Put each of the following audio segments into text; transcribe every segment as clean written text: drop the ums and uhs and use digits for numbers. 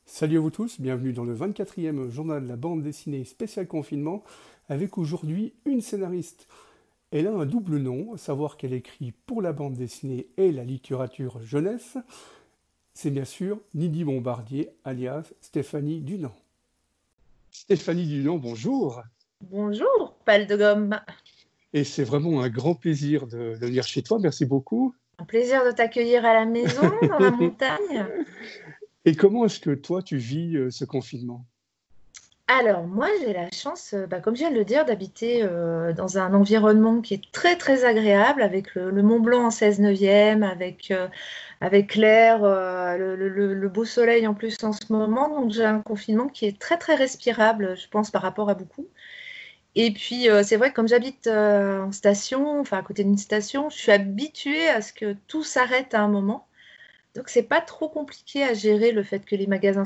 Salut à vous tous, bienvenue dans le 24e journal de la bande dessinée spécial confinement, avec aujourd'hui une scénariste. Elle a un double nom, à savoir qu'elle écrit pour la bande dessinée et la littérature jeunesse. C'est bien sûr Nidi Bombardier, alias Stéphanie Dunant. Stéphanie Dunant, bonjour. Bonjour, pâle de gomme. Et c'est vraiment un grand plaisir de venir chez toi, merci beaucoup. Un plaisir de t'accueillir à la maison, dans la montagne. Et comment est-ce que toi, tu vis ce confinement ? Alors, moi, j'ai la chance, comme je viens de le dire, d'habiter dans un environnement qui est très, très agréable, avec le Mont Blanc en 16/9e, avec l'air, le beau soleil en plus en ce moment. Donc, j'ai un confinement qui est très, très respirable, je pense, par rapport à beaucoup. Et puis, c'est vrai que comme j'habite en station, enfin à côté d'une station, je suis habituée à ce que tout s'arrête à un moment. Donc, c'est pas trop compliqué à gérer le fait que les magasins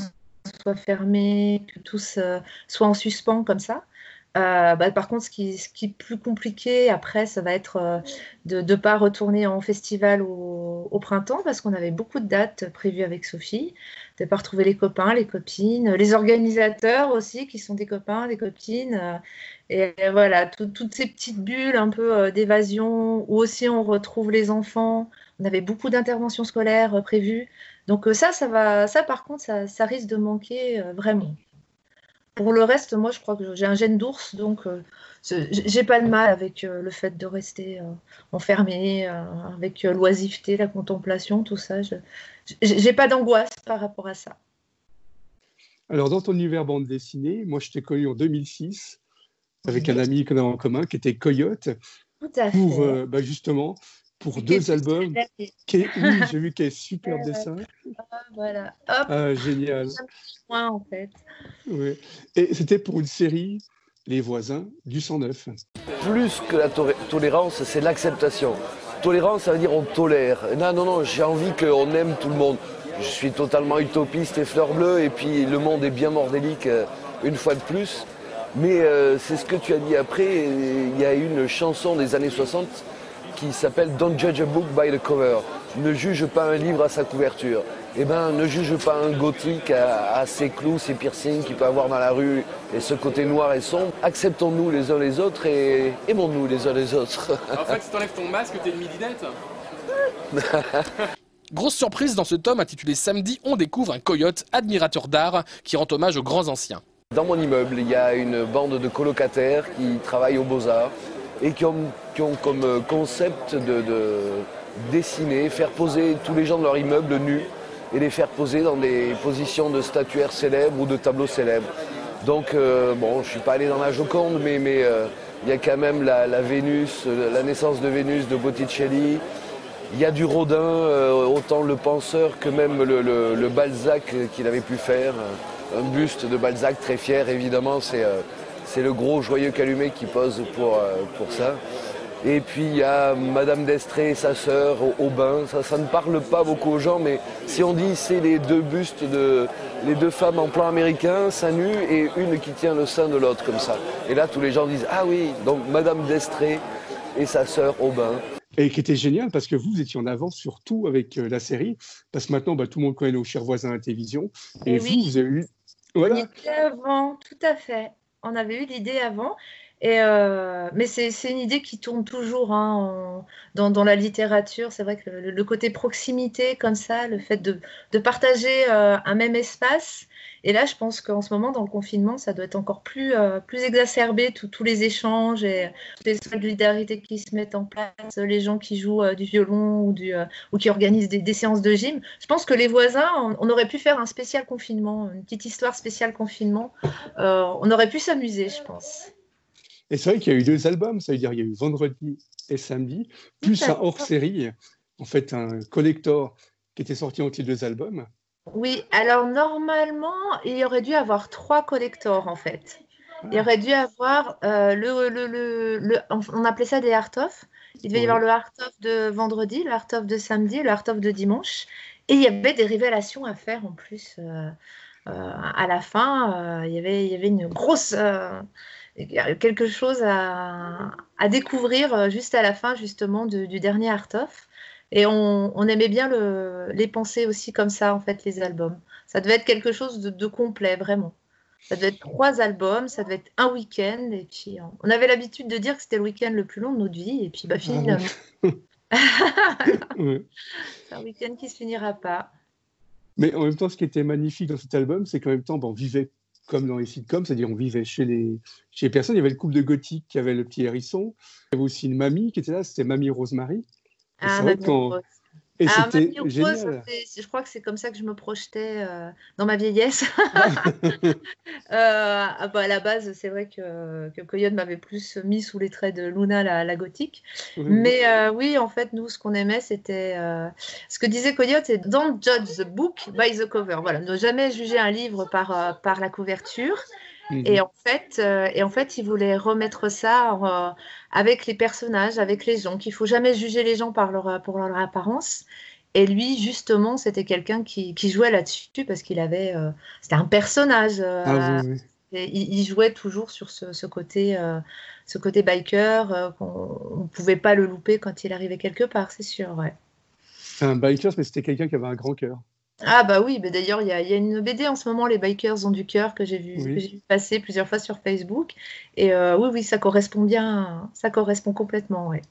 soient fermés, que tout soit en suspens comme ça. Par contre, ce qui est plus compliqué après, ça va être de ne pas retourner en festival au printemps parce qu'on avait beaucoup de dates prévues avec Sophie, de ne pas retrouver les copains, les copines, les organisateurs aussi qui sont des copains, des copines. Et voilà, toutes ces petites bulles un peu d'évasion où aussi on retrouve les enfants. On avait beaucoup d'interventions scolaires prévues. Donc ça par contre, ça risque de manquer vraiment. Pour le reste, moi, je crois que j'ai un gène d'ours, donc j'ai pas de mal avec le fait de rester enfermé, avec l'oisiveté, la contemplation, tout ça. J'ai pas d'angoisse par rapport à ça. Alors, dans ton univers bande dessinée, moi, je t'ai connu en 2006 avec un ami qu'on a en commun qui était Coyote, Tout à pour fait. justement pour deux albums. Oui, j'ai vu qu'il y a super dessin. Voilà. Hop, Ah, génial. un petit point en fait. Ouais. Et c'était pour une série, Les Voisins du 109. Plus que la tolérance, c'est l'acceptation. Tolérance, ça veut dire on tolère. Non, j'ai envie qu'on aime tout le monde. Je suis totalement utopiste et fleur bleue, et puis le monde est bien bordélique une fois de plus. Mais c'est ce que tu as dit après, il y a une chanson des années 60 qui s'appelle Don't judge a book by the cover. Ne juge pas un livre à sa couverture. Eh bien, ne juge pas un gothique à ses clous, ses piercings qu'il peut avoir dans la rue et ce côté noir et sombre. Acceptons-nous les uns les autres et aimons-nous les uns les autres. En fait, si t'enlèves ton masque, t'es une midinette. Grosse surprise dans ce tome intitulé Samedi, on découvre un coyote admirateur d'art qui rend hommage aux grands anciens. Dans mon immeuble, il y a une bande de colocataires qui travaillent aux Beaux-Arts et qui ont comme concept de dessiner, faire poser tous les gens de leur immeuble nus et les faire poser dans des positions de statuaires célèbres ou de tableaux célèbres. Donc, je ne suis pas allé dans la Joconde, mais il y a quand même la Vénus, la naissance de Vénus de Botticelli. Il y a du Rodin, autant le penseur que même le Balzac qu'il avait pu faire. Un buste de Balzac très fier, évidemment, c'est le gros joyeux calumet qui pose pour ça. Et puis il y a Madame d'Estrée et sa sœur au bain. Ça ne parle pas beaucoup aux gens, mais si on dit c'est les deux bustes les deux femmes en plan américain, seins nus, et une qui tient le sein de l'autre comme ça. Et là tous les gens disent ah oui, donc Madame d'Estrée et sa sœur au bain. Et qui était génial parce que vous étiez en avance surtout avec la série, parce que maintenant tout le monde connaît nos chers voisins à la télévision. Et oui. vous avez eu... Voilà. On y était avant, tout à fait. On avait eu l'idée avant. Mais c'est une idée qui tourne toujours dans la littérature. C'est vrai que le côté proximité comme ça, le fait de partager un même espace. Et là, je pense qu'en ce moment, dans le confinement, ça doit être encore plus exacerbé, tous les échanges et toutes les solidarités qui se mettent en place, les gens qui jouent du violon ou qui organisent des séances de gym. Je pense que les voisins, on aurait pu faire un spécial confinement, une petite histoire spéciale confinement. On aurait pu s'amuser, je pense. Et c'est vrai qu'il y a eu deux albums, ça veut dire qu'il y a eu Vendredi et Samedi, plus un hors-série, en fait un collector qui était sorti entre les deux albums. Oui, alors normalement, il y aurait dû avoir 3 collectors en fait. Il y Ah, aurait dû avoir on appelait ça des art-of. Il devait y avoir ouais. le art-of de vendredi, le art-of de samedi, le art-of de dimanche. Et il y avait des révélations à faire en plus à la fin. Il y avait une grosse, quelque chose à découvrir juste à la fin justement du dernier art-of. Et on aimait bien les penser aussi comme ça, en fait, les albums. Ça devait être quelque chose de complet, vraiment. Ça devait être 3 albums, ça devait être un week-end. Et puis, on avait l'habitude de dire que c'était le week-end le plus long de notre vie. Et puis, bah, Ah, oui. finalement, Ouais. c'est un week-end qui se finira pas. Mais en même temps, ce qui était magnifique dans cet album, c'est qu'en même temps, on vivait comme dans les sitcoms, c'est-à-dire on vivait chez les personnes. Il y avait le couple de gothique qui avait le petit hérisson. Il y avait aussi une mamie qui était là, c'était Mamie Rosemary. Et Ah, c'est vrai que Mamie quand... Rose. Et Ah, c'était Mamie Rose, génial. je crois que c'est comme ça que je me projetais dans ma vieillesse. Ah, À la base, c'est vrai que Coyote m'avait plus mis sous les traits de Luna, la gothique. oui, oui. Mais oui, en fait, nous, ce qu'on aimait, c'était. Ce que disait Coyote, c'est Don't judge the book by the cover. Voilà, ne jamais juger un livre par la couverture. Mhm. Et en fait, il voulait remettre ça avec les personnages, avec les gens, qu'il faut jamais juger les gens pour leur apparence. Et lui, justement, c'était quelqu'un qui jouait là-dessus parce c'était un personnage. Ah oui, oui. Et il jouait toujours sur ce côté biker, qu'on ne pouvait pas le louper quand il arrivait quelque part, c'est sûr. Ouais. C'était un biker, mais c'était quelqu'un qui avait un grand cœur. Ah bah oui, bah d'ailleurs, il y a une BD en ce moment, Les Bikers ont du cœur, que Oui. j'ai vu passer plusieurs fois sur Facebook. Et oui, oui, ça correspond bien, ça correspond complètement, ouais.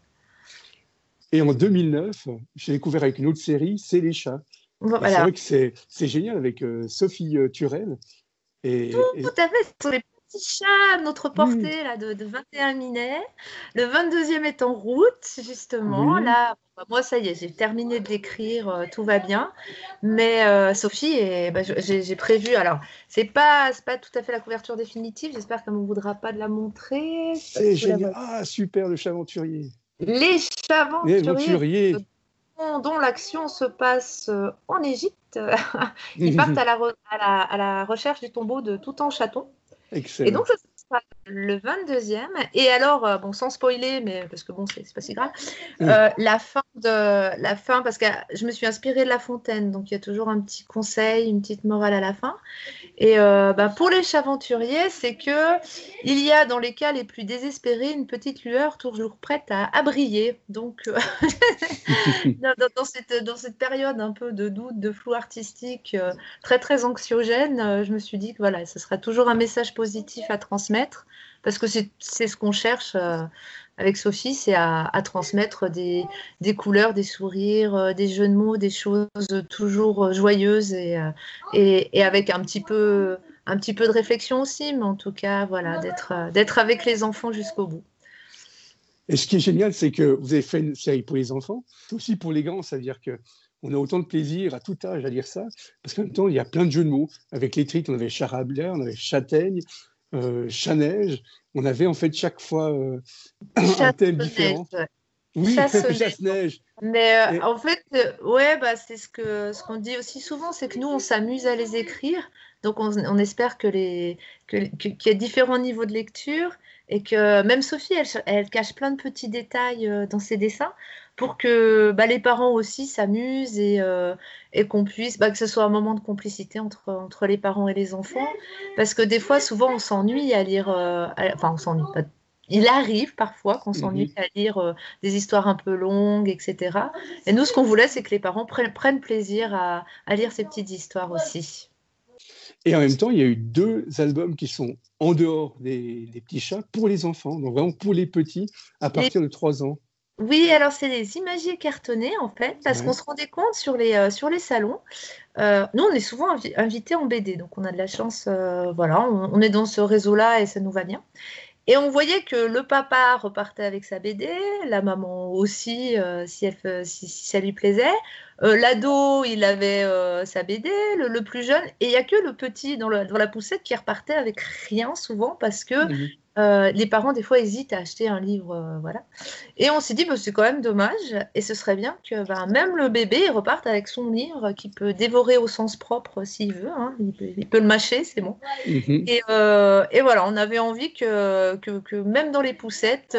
Et en 2009, j'ai découvert avec une autre série, C'est les chats. Et c'est Voilà. vrai que c'est génial avec Sophie Turel. Et Tout à fait, ce sont les petits chats à notre oui, portée là, de 21 minets. Le 22e est en route, justement. oui, Là, bah, moi, ça y est, j'ai terminé d'écrire, tout va bien. Mais Sophie, bah, j'ai prévu. Alors, c'est pas tout à fait la couverture définitive. J'espère qu'elle ne me voudra pas de la montrer. Je sais pas c'est si vous la génial. voyez. Ah, super, le chat aventurier. Les chats Les aventuriers aventuriers. dont l'action se passe en Égypte, qui partent à la recherche du tombeau de Toutankhamon. Et donc, Excellent. ça sera le 22e. Et alors, bon, sans spoiler, mais parce que bon, c'est pas si grave, la fin, parce que je me suis inspirée de La Fontaine, donc il y a toujours un petit conseil, une petite morale à la fin. Et pour les chaventuriers, c'est que il y a dans les cas les plus désespérés une petite lueur toujours prête à briller. Donc, dans cette période un peu de doute, de flou artistique, très très anxiogène, je me suis dit que voilà, ce sera toujours un message positif à transmettre, parce que c'est ce qu'on cherche avec Sophie, c'est à transmettre des couleurs, des sourires, des jeux de mots, des choses toujours joyeuses et avec un petit peu de réflexion aussi, mais en tout cas, voilà, d'être avec les enfants jusqu'au bout. Et ce qui est génial, c'est que vous avez fait une série pour les enfants, aussi pour les grands, c'est-à-dire que on a autant de plaisir à tout âge à lire ça, parce qu'en même temps, il y a plein de jeux de mots. Avec les tricks, on avait charabler, on avait châtaigne, chat-neige. On avait en fait chaque fois un thème Chasse-neige, différent. ouais. Oui, Chasse-neige. chasse-neige. Mais Et en fait, ouais, bah, c'est ce qu'on dit aussi souvent, c'est que nous, on s'amuse à les écrire. Donc, on espère qu'il y a différents niveaux de lecture et que même Sophie, elle cache plein de petits détails dans ses dessins pour que bah, les parents aussi s'amusent et qu'on puisse, bah, que ce soit un moment de complicité entre les parents et les enfants. Parce que des fois, souvent, on s'ennuie à lire. Enfin, on s'ennuie pas. Il arrive parfois qu'on s'ennuie mhm. à lire des histoires un peu longues, etc. Et nous, ce qu'on voulait, c'est que les parents prennent plaisir à lire ces petites histoires aussi. Et en même temps, il y a eu 2 albums qui sont en dehors des petits chats pour les enfants, donc vraiment pour les petits à Les- partir de 3 ans. Oui, alors c'est des imagiers cartonnés en fait, parce qu'on Ouais. se rendait compte sur les salons. Nous, on est souvent invités en BD, donc on a de la chance. Voilà, on est dans ce réseau-là et ça nous va bien. Et on voyait que le papa repartait avec sa BD, la maman aussi, si ça lui plaisait. L'ado, il avait sa BD, le plus jeune. Et il n'y a que le petit dans la poussette qui repartait avec rien souvent parce que Mhm. Les parents, des fois, hésitent à acheter un livre, voilà. Et on s'est dit, bah, c'est quand même dommage, et ce serait bien que même le bébé il reparte avec son livre qu'il peut dévorer au sens propre s'il veut, hein. Il peut le mâcher, c'est bon. Mhm. Et voilà, on avait envie que même dans les poussettes,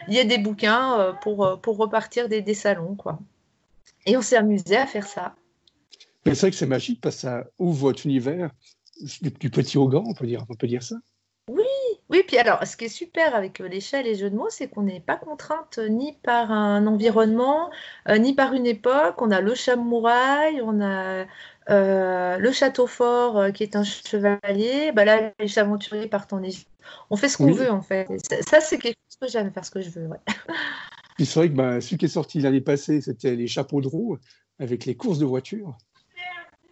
il y ait des bouquins pour repartir des salons, quoi. Et on s'est amusé à faire ça. Mais c'est vrai que c'est magique parce que ça ouvre votre univers du petit au grand, on peut dire ça. Oui, oui, puis alors, ce qui est super avec les chats et les jeux de mots, c'est qu'on n'est pas contrainte ni par un environnement, ni par une époque. On a le samouraï, on a le château fort qui est un chevalier. Bah là, les chats aventuriers partent en Égypte. On fait ce qu'on Oui. veut, en fait. Et ça, c'est quelque chose que j'aime, faire ce que je veux. Ouais. Puis c'est vrai que celui qui est sorti l'année passée, c'était les chapeaux de roue avec les courses de voitures.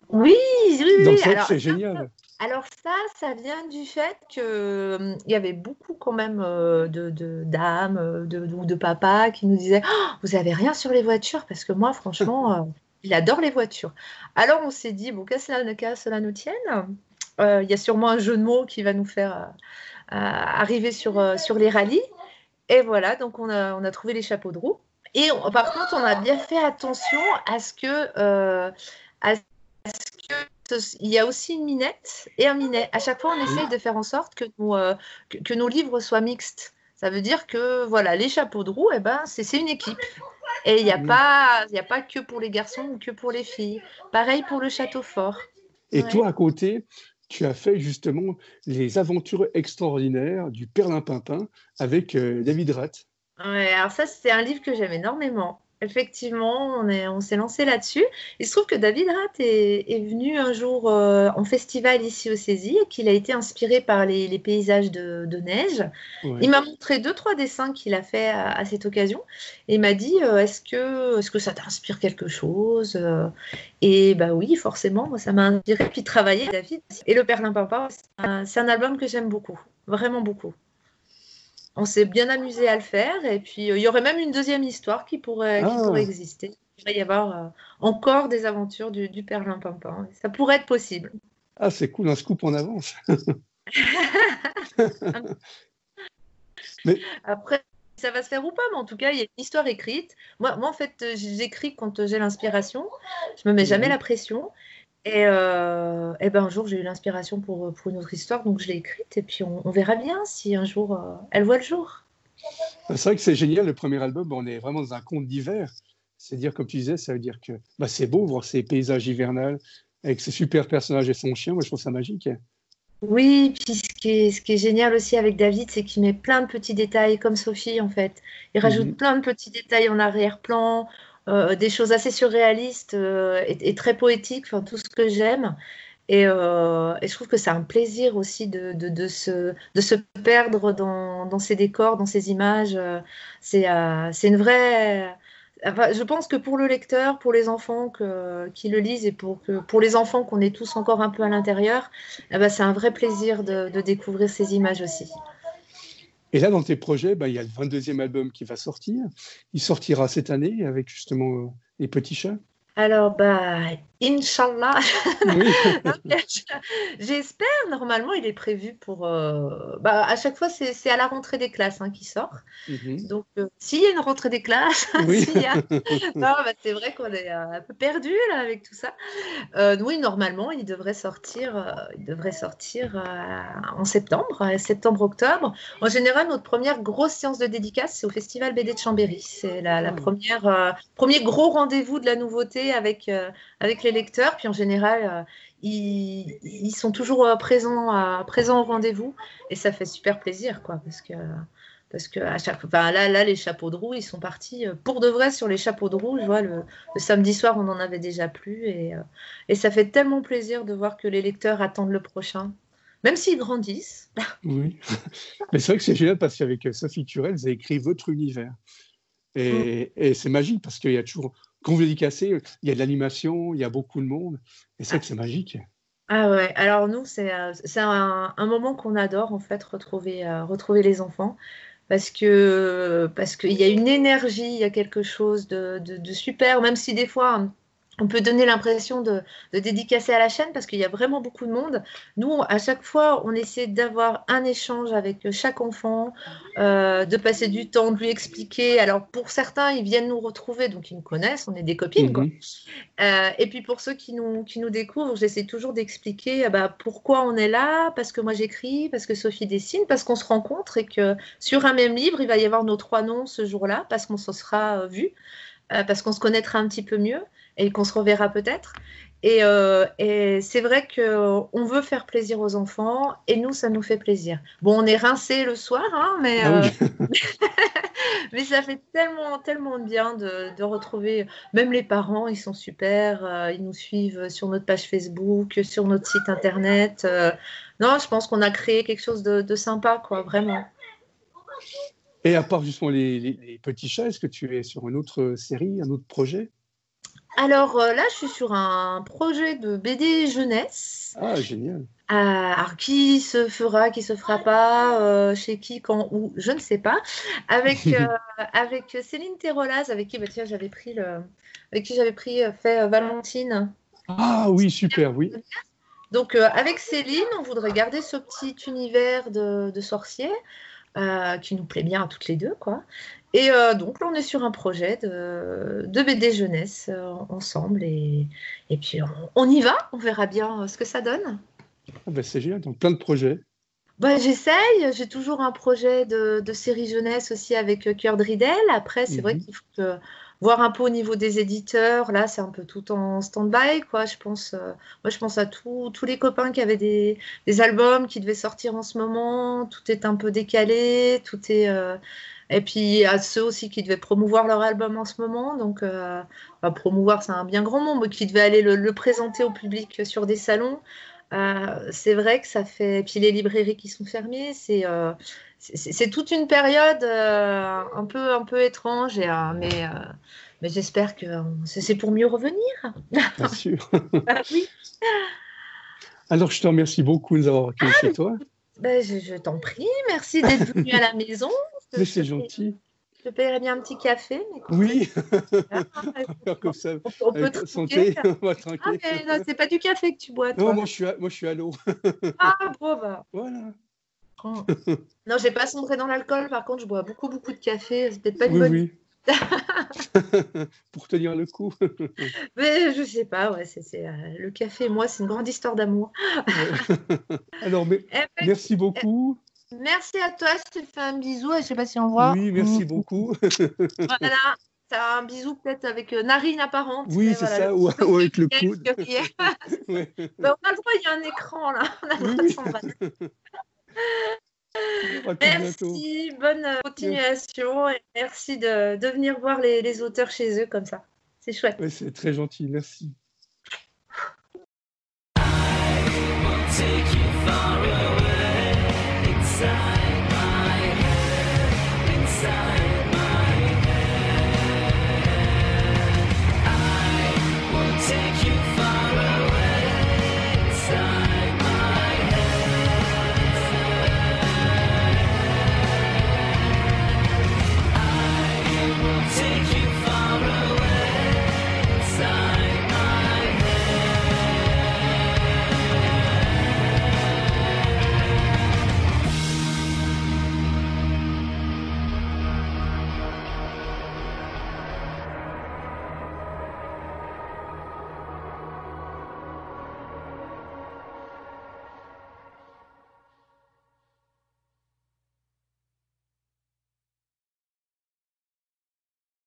Oui, oui, Donc oui. c'est vrai que c'est génial. Alors ça vient du fait que il y avait beaucoup quand même de dames ou de papas qui nous disaient oh, vous avez rien sur les voitures parce que moi franchement il adore les voitures. Alors on s'est dit bon qu'à cela nous tienne, il y a sûrement un jeu de mots qui va nous faire arriver sur les rallyes et voilà donc on a trouvé les chapeaux de roue et par contre on a bien fait attention à ce à il y a aussi une minette et un minet. À chaque fois, on essaye de faire en sorte que nos livres soient mixtes. Ça veut dire que voilà, les chapeaux de roue, eh ben, c'est une équipe. Et il n'y a pas que pour les garçons ou que pour les filles. Pareil pour le château fort. Et Ouais. toi, à côté, tu as fait justement les aventures extraordinaires du Perlimpinpin avec David Rath. Ouais, alors ça, c'est un livre que j'aime énormément. Effectivement, on s'est lancé là-dessus. Il se trouve que David Rath est venu un jour en festival ici au Cési et qu'il a été inspiré par les paysages de neige. Ouais. Il m'a montré deux, trois dessins qu'il a fait à cette occasion et il m'a dit est-ce que ça t'inspire quelque chose Et bah oui, forcément, moi ça m'a inspiré. Puis travailler avec David. Et Le Perlimpinpin, c'est un album que j'aime beaucoup, vraiment beaucoup. On s'est bien amusé à le faire et puis il y aurait même une deuxième histoire qui pourrait Ah, exister. Il va y avoir encore des aventures du Perlimpinpin. Ça pourrait être possible. ah c'est cool, un scoop en avance. Mais Après, ça va se faire ou pas, mais en tout cas, il y a une histoire écrite. Moi en fait, j'écris quand j'ai l'inspiration. Je me mets jamais la pression. Et ben, un jour, j'ai eu l'inspiration pour une autre histoire, donc je l'ai écrite. Et puis, on verra bien si un jour, elle voit le jour. c'est vrai que c'est génial, le premier album, on est vraiment dans un conte d'hiver. C'est-à-dire, comme tu disais, ça veut dire que c'est beau voir ces paysages hivernales avec ces super personnages et son chien. Moi, je trouve ça magique. Oui, puis ce qui est génial aussi avec David, c'est qu'il met plein de petits détails, comme Sophie en fait. Il rajoute Mhm. plein de petits détails en arrière-plan, des choses assez surréalistes et très poétiques, enfin tout ce que j'aime. Et je trouve que c'est un plaisir aussi de se perdre dans ces décors, dans ces images. C'est une vraie. Enfin, je pense que pour le lecteur, pour les enfants qui le lisent et pour les enfants qu'on est tous encore un peu à l'intérieur, eh ben, c'est un vrai plaisir de découvrir ces images aussi. Et là, dans tes projets, il y a le 22e album qui va sortir. Il sortira cette année avec justement les petits chats. Alors, bah, Inch'Allah, Oui. j'espère, normalement, il est prévu pour. À chaque fois, c'est à la rentrée des classes qu'il sort. Mhm. Donc, s'il y a une rentrée des classes, Oui. s'il y a. Non, c'est vrai qu'on est un peu perdu là avec tout ça. Oui, normalement, il devrait sortir en septembre-octobre. En général, notre première grosse séance de dédicace, c'est au Festival BD de Chambéry. C'est la premier gros rendez-vous de la nouveauté avec les lecteurs. Puis en général, ils sont toujours présents au rendez-vous et ça fait super plaisir, quoi, parce que à chaque là, les chapeaux de roue, ils sont partis pour de vrai sur les chapeaux de roue. Je vois le samedi soir, on en avait déjà plus et ça fait tellement plaisir de voir que les lecteurs attendent le prochain, même s'ils grandissent. Oui. Mais c'est vrai que c'est génial parce qu'avec Sophie Turel, vous avez écrit votre univers. Et c'est magique parce qu'il y a toujours, quand vous dédicacez, il y a de l'animation, il y a beaucoup de monde. Et c'est vrai que c'est magique. Ah ouais, alors nous, c'est un moment qu'on adore en fait, retrouver les enfants. Parce qu'il y a une énergie, il y a quelque chose de super, même si des fois, on peut donner l'impression de dédicacer à la chaîne parce qu'il y a vraiment beaucoup de monde. Nous, à chaque fois, on essaie d'avoir un échange avec chaque enfant, de passer du temps, de lui expliquer. Alors, pour certains, ils viennent nous retrouver, donc ils nous connaissent, on est des copines, quoi. Et puis, pour ceux qui nous découvrent, j'essaie toujours d'expliquer pourquoi on est là, parce que moi j'écris, parce que Sophie dessine, parce qu'on se rencontre et que sur un même livre, il va y avoir nos 3 noms ce jour-là, parce qu'on se sera vus, parce qu'on se connaîtra un petit peu mieux et qu'on se reverra peut-être. Et c'est vrai qu'on veut faire plaisir aux enfants et nous, ça nous fait plaisir. Bon, on est rincés le soir, hein, mais, mais ça fait tellement, tellement de bien de retrouver, même les parents, ils sont super, ils nous suivent sur notre page Facebook, sur notre site internet. Non, je pense qu'on a créé quelque chose de sympa, quoi, vraiment. Et à part justement les petits chats, est-ce que tu es sur une autre série, un autre projet? Alors là, je suis sur un projet de BD jeunesse. Ah, génial. Alors, qui se fera, qui se fera pas, chez qui, quand, où, je ne sais pas. Avec Céline Terrolaz, avec qui j'avais pris fait Valentine. Ah oui, super, oui. Donc avec Céline, on voudrait garder ce petit univers de sorciers qui nous plaît bien à toutes les deux, quoi. Et donc là, on est sur un projet de BD jeunesse ensemble et puis on y va, on verra bien ce que ça donne. Ah ben, c'est génial, donc plein de projets. J'essaye, j'ai toujours un projet de série jeunesse aussi avec Cœur de Ridel. Après, c'est vrai qu'il faut voir un peu au niveau des éditeurs. Là, c'est un peu tout en stand-by, quoi. Je pense à tous les copains qui avaient des albums qui devaient sortir en ce moment. Tout est un peu décalé, tout est... Et puis à ceux aussi qui devaient promouvoir leur album en ce moment, donc promouvoir c'est un bien grand mot, mais qui devaient aller le présenter au public sur des salons. C'est vrai que ça fait. Et puis les librairies qui sont fermées, c'est toute une période un peu étrange, mais j'espère que c'est pour mieux revenir. Bien sûr. Oui. Alors je te remercie beaucoup de nous avoir accueillis chez toi. Je t'en prie, merci d'être venu à la maison. Mais c'est gentil. Je te paierai bien un petit café. Mais oui. Comme ça, on peut santé, on va tranquille. Ah, mais non, c'est pas du café que tu bois, toi. Non, moi je suis à l'eau. Ah, bon, bah. Voilà. Non, j'ai pas sombré dans l'alcool. Par contre, je bois beaucoup de café. C'est peut-être pas une bonne. Oui. Pour tenir le coup. Mais je sais pas, ouais, le café et moi, c'est une grande histoire d'amour. Alors, merci beaucoup. Merci à toi, je te fais un bisou. Je sais pas si on voit. Oui, merci beaucoup. Voilà, t'as un bisou peut-être avec narine apparente. Oui, c'est ça, ou avec le coude. Ouais. On a le droit, il y a un écran là. On a le droit de s'embrasser. Merci, bonne continuation et merci de venir voir les auteurs chez eux comme ça. C'est chouette. Oui, c'est très gentil, merci. I will take you far